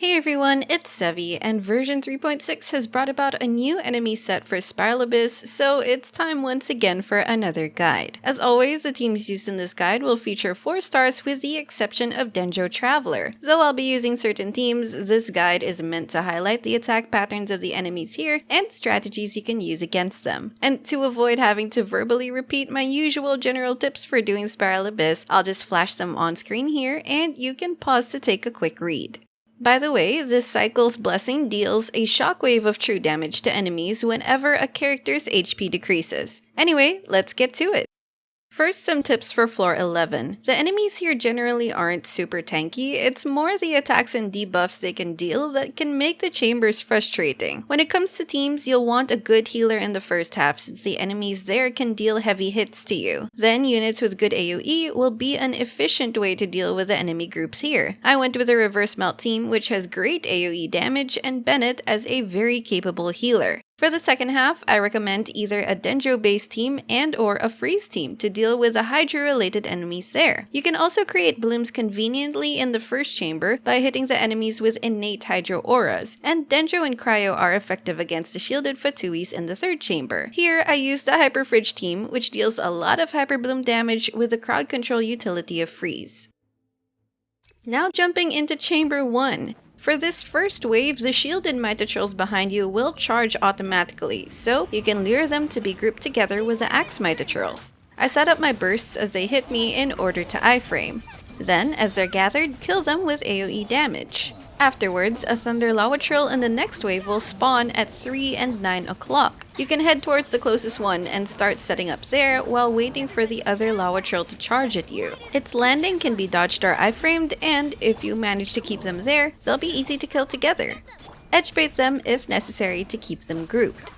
Hey everyone, it's Sevy, and version 3.6 has brought about a new enemy set for Spiral Abyss, so it's time once again for another guide. As always, the teams used in this guide will feature 4 stars with the exception of Denjo Traveler. Though I'll be using certain teams, this guide is meant to highlight the attack patterns of the enemies here and strategies you can use against them. And to avoid having to verbally repeat my usual general tips for doing Spiral Abyss, I'll just flash them on screen here and you can pause to take a quick read. By the way, this cycle's blessing deals a shockwave of true damage to enemies whenever a character's HP decreases. Anyway, let's get to it. First, some tips for floor 11. The enemies here generally aren't super tanky, it's more the attacks and debuffs they can deal that can make the chambers frustrating. When it comes to teams, you'll want a good healer in the first half since the enemies there can deal heavy hits to you. Then units with good AoE will be an efficient way to deal with the enemy groups here. I went with a reverse melt team which has great AoE damage and Bennett as a very capable healer. For the second half, I recommend either a Denjo-based team and or a Freeze team to deal with the Hydro-related enemies there. You can also create blooms conveniently in the first chamber by hitting the enemies with innate Hydro auras, and Denjo and Cryo are effective against the shielded Fatuis in the third chamber. Here, I used the Hyper Fridge team, which deals a lot of Hyperbloom damage with the crowd control utility of Freeze. Now jumping into Chamber 1. For this first wave, the shielded Mitatrolls behind you will charge automatically, so you can lure them to be grouped together with the Axe Mitatrolls. I set up my bursts as they hit me in order to iframe. Then, as they're gathered, kill them with AoE damage. Afterwards, a Thunder Lawatrill in the next wave will spawn at 3 and 9 o'clock. You can head towards the closest one and start setting up there while waiting for the other Lawatrill to charge at you. Its landing can be dodged or iframed, and if you manage to keep them there, they'll be easy to kill together. Edgebait them if necessary to keep them grouped.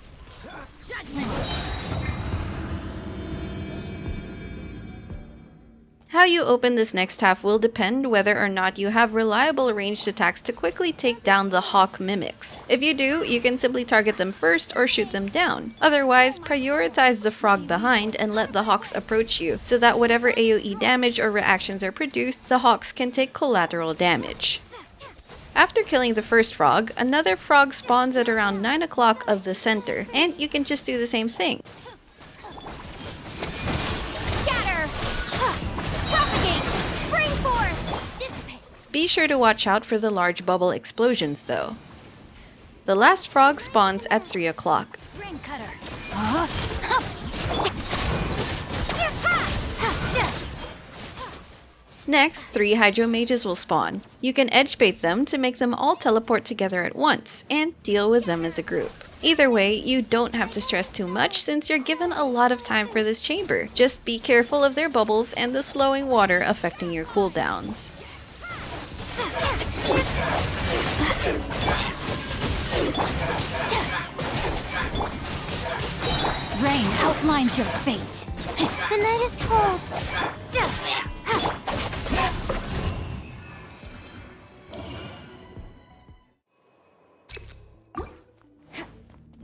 How you open this next half will depend whether or not you have reliable ranged attacks to quickly take down the Hawk Mimics. If you do, you can simply target them first or shoot them down. Otherwise, prioritize the frog behind and let the Hawks approach you so that whatever AoE damage or reactions are produced, the Hawks can take collateral damage. After killing the first frog, another frog spawns at around 9 o'clock of the center, and you can just do the same thing. Be sure to watch out for the large bubble explosions though. The last frog spawns at 3 o'clock. Next, 3 Hydro Mages will spawn. You can edgebait them to make them all teleport together at once and deal with them as a group. Either way, you don't have to stress too much since you're given a lot of time for this chamber. Just be careful of their bubbles and the slowing water affecting your cooldowns. Rain outlines your fate. The night is cold.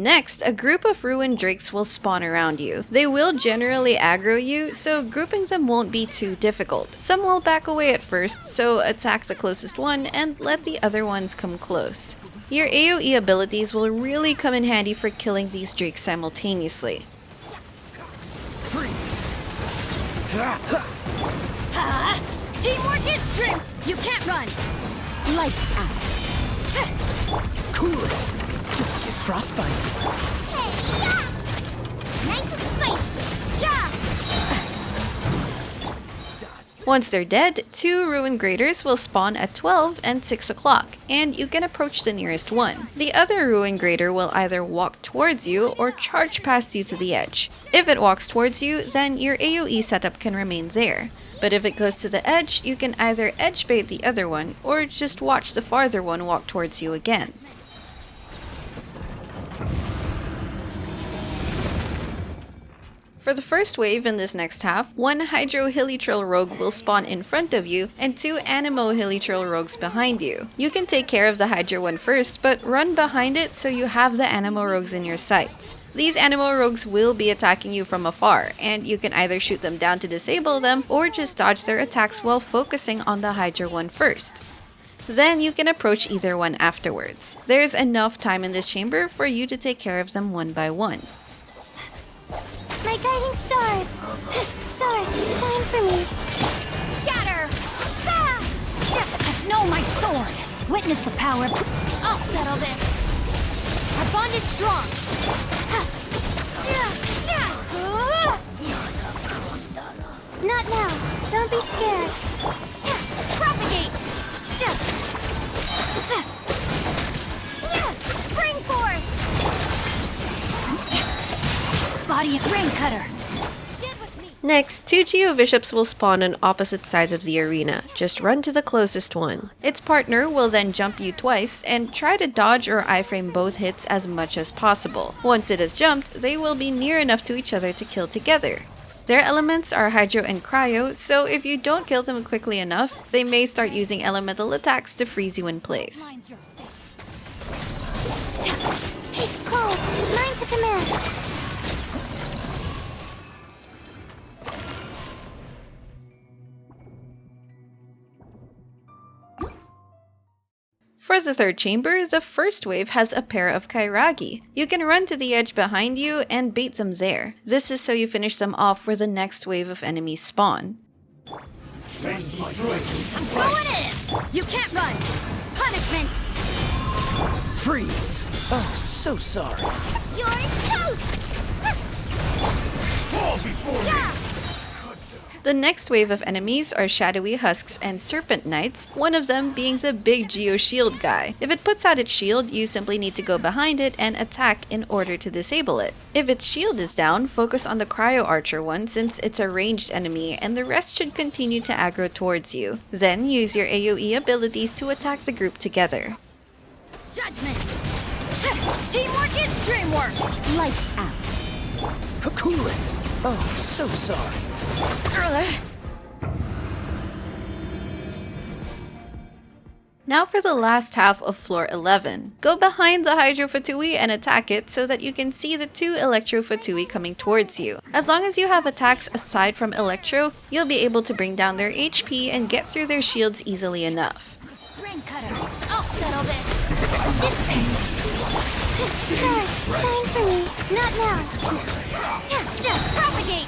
Next, a group of Ruined Drakes will spawn around you. They will generally aggro you, so grouping them won't be too difficult. Some will back away at first, so attack the closest one and let the other ones come close. Your AoE abilities will really come in handy for killing these Drakes simultaneously. Freeze! Teamwork is strength! You can't run! Lights out. Cool it! Don't get frostbite. Hey, yeah! Nice and spicy! Yeah! Once they're dead, 2 Ruined Graders will spawn at 12 and 6 o'clock, and you can approach the nearest one. The other Ruined Grader will either walk towards you or charge past you to the edge. If it walks towards you, then your AoE setup can remain there. But if it goes to the edge, you can either edgebait the other one or just watch the farther one walk towards you again. For the first wave in this next half, 1 Hydro Hilichurl Rogue will spawn in front of you and 2 Anemo Hilichurl Rogues behind you. You can take care of the Hydro one first, but run behind it so you have the Anemo Rogues in your sights. These Anemo Rogues will be attacking you from afar, and you can either shoot them down to disable them or just dodge their attacks while focusing on the Hydro one first. Then you can approach either one afterwards. There's enough time in this chamber for you to take care of them one by one. My guiding stars! Stars, shine for me! Scatter! No, my sword! Witness the power of... I'll settle this! Our bond is strong! Not now! Don't be scared! Propagate! Spring forth! Body of Rain Cutter! Next, 2 Geo Bishops will spawn on opposite sides of the arena. Just run to the closest one. Its partner will then jump you twice and try to dodge or iframe both hits as much as possible. Once it has jumped, they will be near enough to each other to kill together. Their elements are Hydro and Cryo, so if you don't kill them quickly enough, they may start using elemental attacks to freeze you in place. Call! Mine to command! For the third chamber, the first wave has a pair of Kairagi. You can run to the edge behind you and bait them there. This is so you finish them off where the next wave of enemies spawn. I'm going in! You can't run! Punishment! Freeze! Oh, so sorry. You're toast! Fall before me! The next wave of enemies are Shadowy Husks and Serpent Knights, one of them being the big Geo Shield guy. If it puts out its shield, you simply need to go behind it and attack in order to disable it. If its shield is down, focus on the Cryo Archer one since it's a ranged enemy and the rest should continue to aggro towards you. Then use your AoE abilities to attack the group together. Judgment! Teamwork is dreamwork! Lights out. Cool it! Oh, so sorry. Now for the last half of floor 11. Go behind the Hydro Fatui and attack it so that you can see the 2 Electro Fatui coming towards you. As long as you have attacks aside from Electro, you'll be able to bring down their HP and get through their shields easily enough. Rain Cutter! I'll settle this! Stars, shine for me! Not now! Propagate!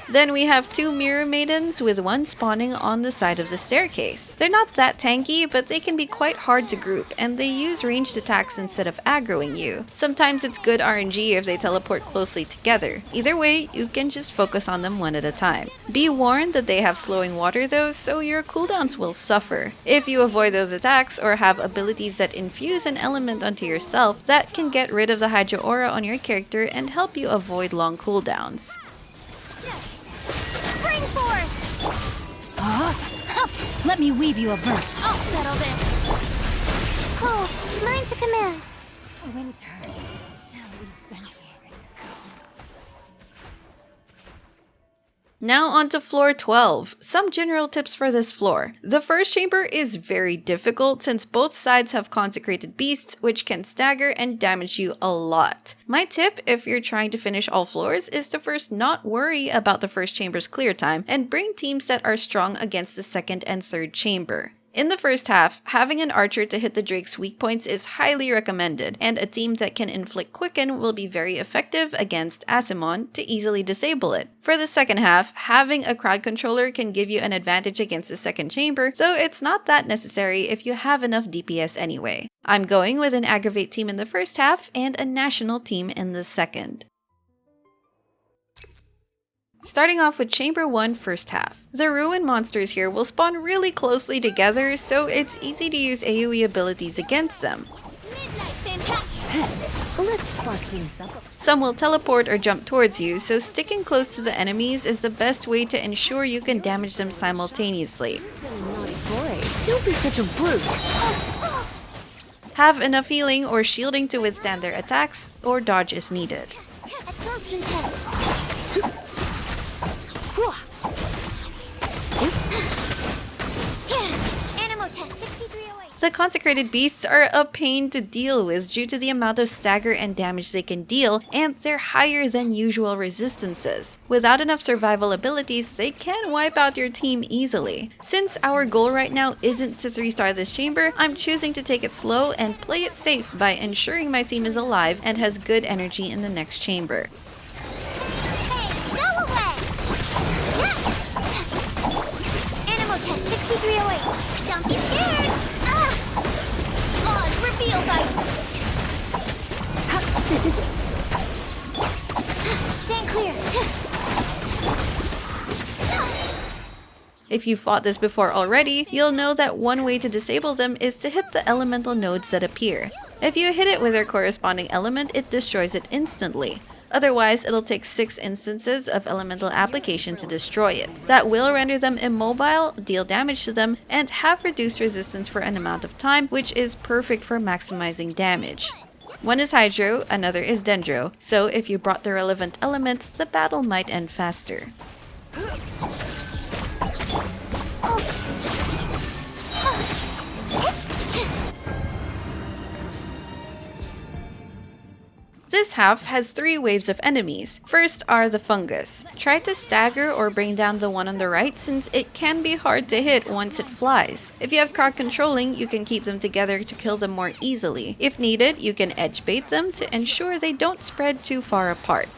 Then we have 2 Mirror Maidens with one spawning on the side of the staircase. They're not that tanky, but they can be quite hard to group, and they use ranged attacks instead of aggroing you. Sometimes it's good RNG if they teleport closely together. Either way, you can just focus on them one at a time. Be warned that they have slowing water though, so your cooldowns will suffer. If you avoid those attacks or have abilities that infuse an element onto yourself, that can get rid of the Hydro Aura on your character and help you avoid long cooldowns. Spring forth! Let me weave you a verse. I'll settle this. Call, mine to command. Winter, shall we venture? Now on to floor 12. Some general tips for this floor. The first chamber is very difficult since both sides have Consecrated Beasts, which can stagger and damage you a lot. My tip, if you're trying to finish all floors, is to first not worry about the first chamber's clear time and bring teams that are strong against the second and third chamber. In the first half, having an archer to hit the Drake's weak points is highly recommended, and a team that can inflict Quicken will be very effective against Asimon to easily disable it. For the second half, having a crowd controller can give you an advantage against the second chamber, though it's not that necessary if you have enough DPS anyway. I'm going with an Aggravate team in the first half and a National team in the second. Starting off with Chamber 1 first half. The Ruin monsters here will spawn really closely together, so it's easy to use AoE abilities against them. Let's spark things up. Some will teleport or jump towards you, so sticking close to the enemies is the best way to ensure you can damage them simultaneously. Naughty boy, don't be such a brute. Have enough healing or shielding to withstand their attacks, or dodge is needed. Absorption test. The Consecrated Beasts are a pain to deal with due to the amount of stagger and damage they can deal, and their higher than usual resistances. Without enough survival abilities, they can wipe out your team easily. Since our goal right now isn't to 3-star this chamber, I'm choosing to take it slow and play it safe by ensuring my team is alive and has good energy in the next chamber. Hey, go away! Animal test 6308. Don't be scared! Laws revealed by... Stand clear! If you've fought this before already, you'll know that one way to disable them is to hit the elemental nodes that appear. If you hit it with their corresponding element, it destroys it instantly. Otherwise, it'll take 6 instances of elemental application to destroy it. That will render them immobile, deal damage to them, and have reduced resistance for an amount of time, which is perfect for maximizing damage. One is Hydro, another is Dendro, so if you brought the relevant elements, the battle might end faster. This half has 3 waves of enemies. First are the fungus. Try to stagger or bring down the one on the right since it can be hard to hit once it flies. If you have crowd controlling, you can keep them together to kill them more easily. If needed, you can edge bait them to ensure they don't spread too far apart.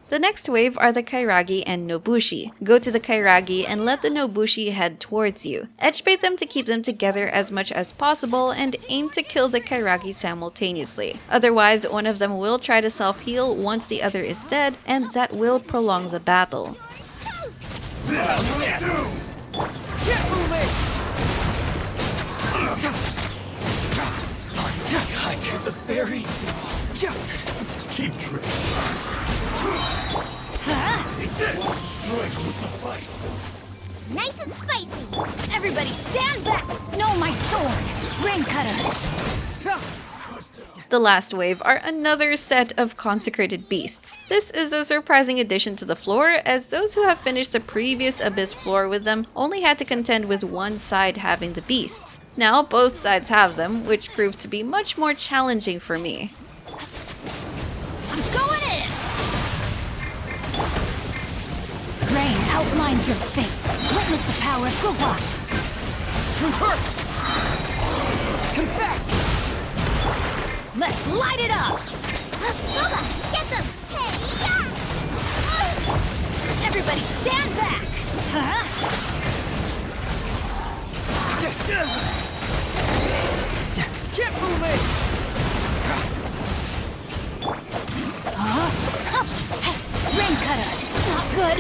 The next wave are the Kairagi and Nobushi. Go to the Kairagi and let the Nobushi head towards you. Edge bait them to keep them together as much as possible and aim to kill the Kairagi simultaneously. Otherwise, one of them will try to self-heal once the other is dead, and that will prolong the battle. The fairy. Cheap trick. Strike will suffice. Nice and spicy! Everybody stand back! No, my sword! Rain cutter! The last wave are another set of Consecrated Beasts. This is a surprising addition to the floor, as those who have finished the previous Abyss floor with them only had to contend with one side having the beasts. Now both sides have them, which proved to be much more challenging for me. I'm going in! Rain outlines your fate. Witness the power of Guwa. Truth hurts! Confess! Let's light it up! Guba, get them! Hey, yeah! Everybody stand back! Huh? Can't fool me! Rain cutter! Not good!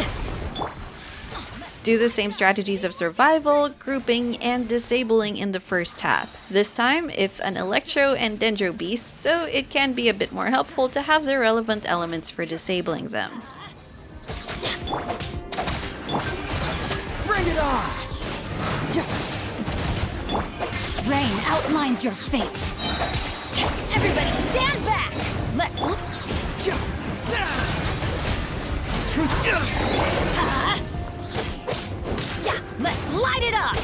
Do the same strategies of survival, grouping, and disabling in the first half. This time, it's an Electro and Dendro beast, so it can be a bit more helpful to have the relevant elements for disabling them. Bring it on! Rain outlines your fate. Everybody stand back! Let's... Let's light it up!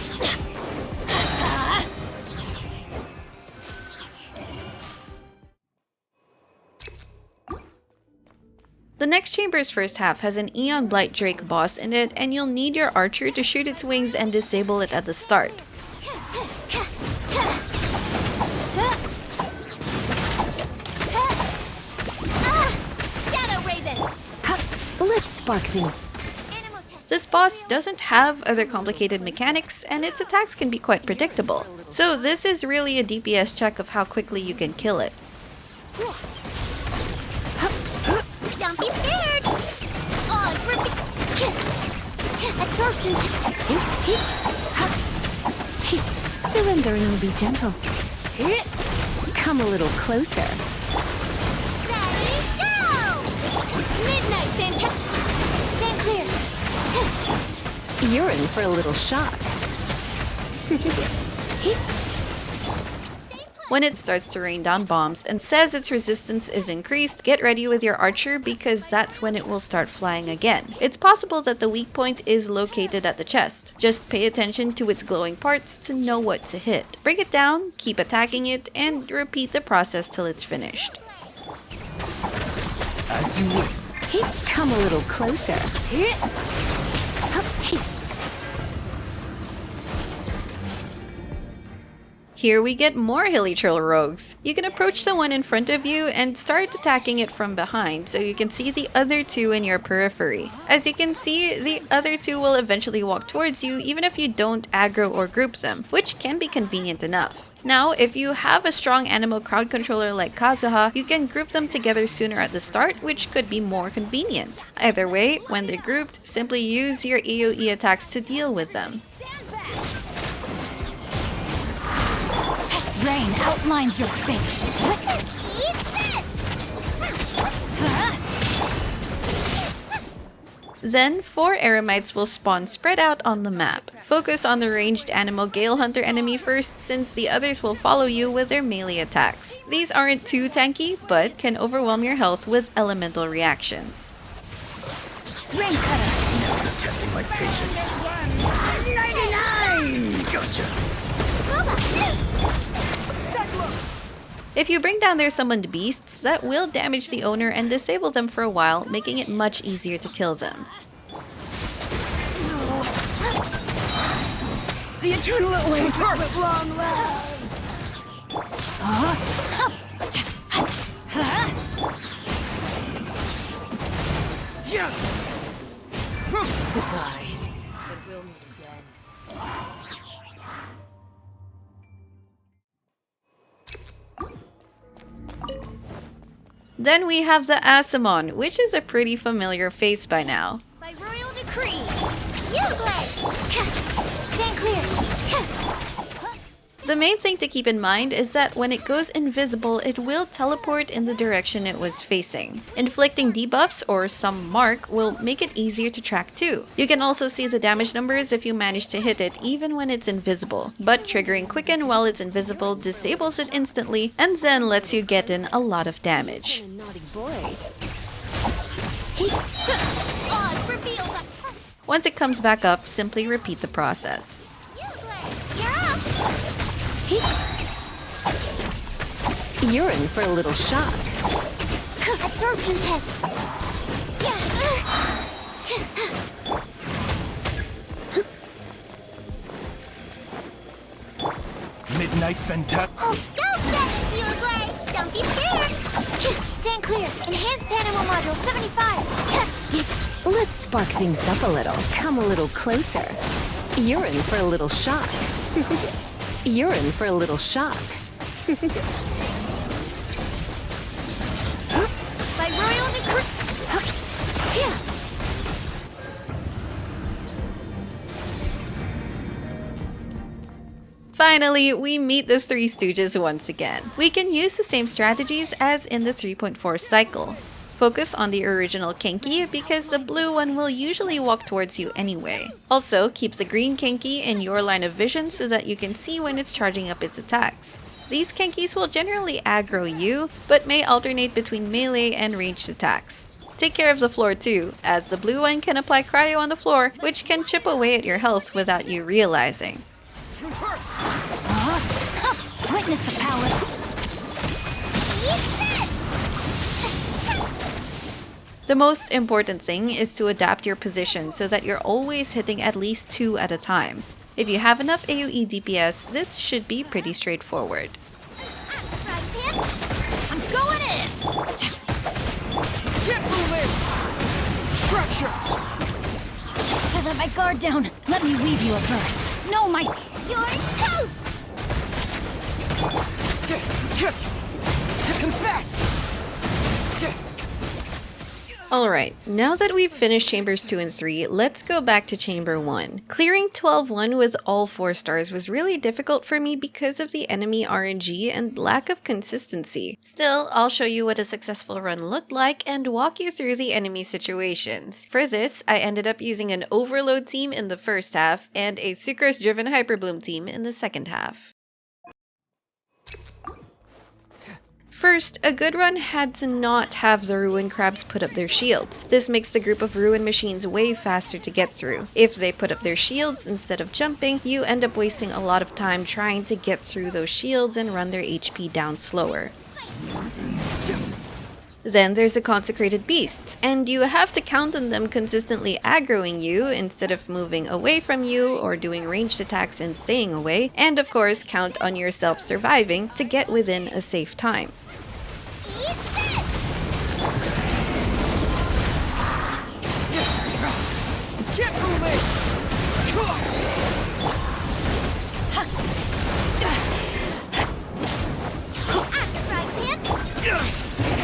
The next chamber's first half has an Aeonblight Drake boss in it, and you'll need your archer to shoot its wings and disable it at the start. Shadow Raven! Let's spark things. Animal test. This boss doesn't have other complicated mechanics, and its attacks can be quite predictable. So this is really a DPS check of how quickly you can kill it. Don't be scared! Absorption! Surrendering will be gentle. Come a little closer. Ready, go! Midnight Fantastic! Stand clear! You're in for a little shock. Stay put! When it starts to rain down bombs and says its resistance is increased, get ready with your archer because that's when it will start flying again. It's possible that the weak point is located at the chest. Just pay attention to its glowing parts to know what to hit. Bring it down, keep attacking it, and repeat the process till it's finished. As you wish. Come a little closer. Here we get more Hilichurl Rogues. You can approach the one in front of you and start attacking it from behind so you can see the other two in your periphery. As you can see, the other two will eventually walk towards you even if you don't aggro or group them, which can be convenient enough. Now, if you have a strong animal crowd controller like Kazuha, you can group them together sooner at the start, which could be more convenient. Either way, when they're grouped, simply use your AoE attacks to deal with them. Rain outlines your fate. Eat this! Then, 4 Eremites will spawn spread out on the map. Focus on the ranged animal Gale Hunter enemy first, since the others will follow you with their melee attacks. These aren't too tanky, but can overwhelm your health with elemental reactions. Rain cutter. Now you're testing my patience. 99! Gotcha. If you bring down their summoned beasts, that will damage the owner and disable them for a while, making it much easier to kill them. The eternal awaits at long last. Yeah. Goodbye. But we'll meet again. Then we have the Asimon, which is a pretty familiar face by now. By royal decree, you play! Stand clear! The main thing to keep in mind is that when it goes invisible, it will teleport in the direction it was facing. Inflicting debuffs or some mark will make it easier to track too. You can also see the damage numbers if you manage to hit it even when it's invisible, but triggering Quicken while it's invisible disables it instantly and then lets you get in a lot of damage. Naughty boy. Oz reveals us! Once it comes back up, simply repeat the process. You play! You're up! You're in for a little shock. Absorption test! Midnight Venta. Go get it, you play! Don't be scared! Stand clear! Enhanced animal module 75! Let's spark things up a little. Come a little closer. You're in for a little shock. You're in for a little shock. By royal decree! Finally, we meet the Three Stooges once again. We can use the same strategies as in the 3.4 cycle. Focus on the original Kenki because the blue one will usually walk towards you anyway. Also, keep the green Kenki in your line of vision so that you can see when it's charging up its attacks. These Kenkis will generally aggro you, but may alternate between melee and ranged attacks. Take care of the floor too, as the blue one can apply cryo on the floor, which can chip away at your health without you realizing. Witness the power. The most important thing is to adapt your position so that you're always hitting at least 2 at a time. If you have enough AoE DPS, this should be pretty straightforward. I'm going in! Get moving! Structure! I let my guard down. Let me weave you a verse. No, my... You're toast! To confess! Alright, now that we've finished Chambers 2 and 3, let's go back to Chamber 1. Clearing 12-1 with all 4 stars was really difficult for me because of the enemy RNG and lack of consistency. Still, I'll show you what a successful run looked like and walk you through the enemy situations. For this, I ended up using an Overload team in the first half and a Sucrose-driven Hyperbloom team in the second half. First, a good run had to not have the Ruin Crabs put up their shields. This makes the group of Ruin machines way faster to get through. If they put up their shields instead of jumping, you end up wasting a lot of time trying to get through those shields and run their HP down slower. Then there's the Consecrated Beasts, and you have to count on them consistently aggroing you instead of moving away from you or doing ranged attacks and staying away, and of course count on yourself surviving to get within a safe time. Get moving!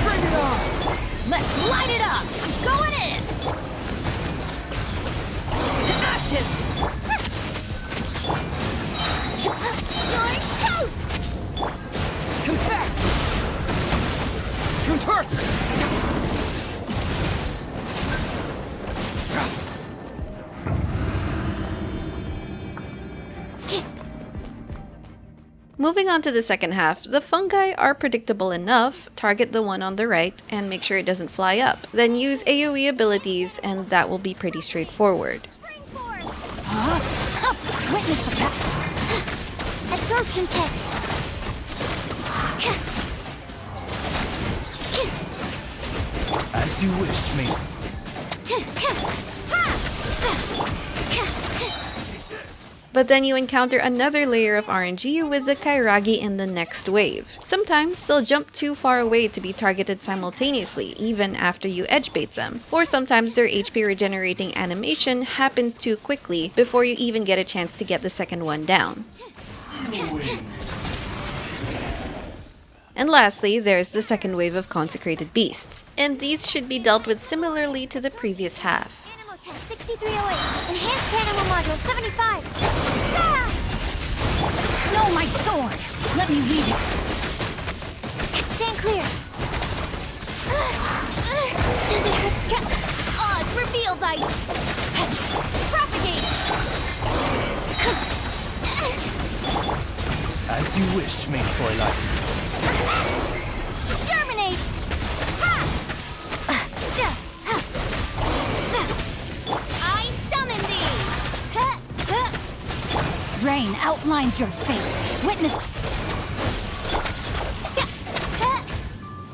Bring it on! Let's light it up! I'm going in! To ashes! You're toast! Confess! Truth hurts! Moving on to the second half, the fungi are predictable enough. Target the one on the right and make sure it doesn't fly up. Then use AoE abilities and that will be pretty straightforward. Witness the absorption test. As you wish, me. But then you encounter another layer of RNG with the Kairagi in the next wave. Sometimes they'll jump too far away to be targeted simultaneously, even after you edgebait them. Or sometimes their HP regenerating animation happens too quickly before you even get a chance to get the second one down. And lastly, there's the second wave of Consecrated Beasts. And these should be dealt with similarly to the previous half. Test 6308. Enhanced animal module 75. No, my sword! Let me read it. Stand clear. Does it hurt? Oh, it's revealed by... Propagate! As you wish, made for life. Germinate! I summon thee! Rain outlines your fate. Witness...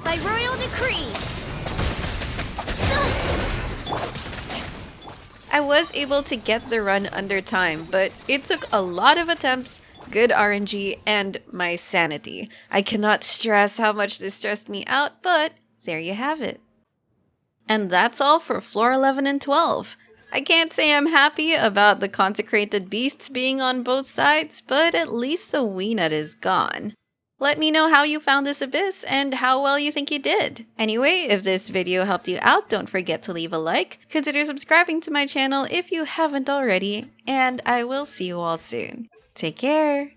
By royal decree! I was able to get the run under time, but it took a lot of attempts, good RNG, and my sanity. I cannot stress how much this stressed me out, but there you have it. And that's all for floor 11 and 12. I can't say I'm happy about the Consecrated Beasts being on both sides, but at least the Weenut is gone. Let me know how you found this abyss and how well you think you did. Anyway, if this video helped you out, don't forget to leave a like, consider subscribing to my channel if you haven't already, and I will see you all soon. Take care!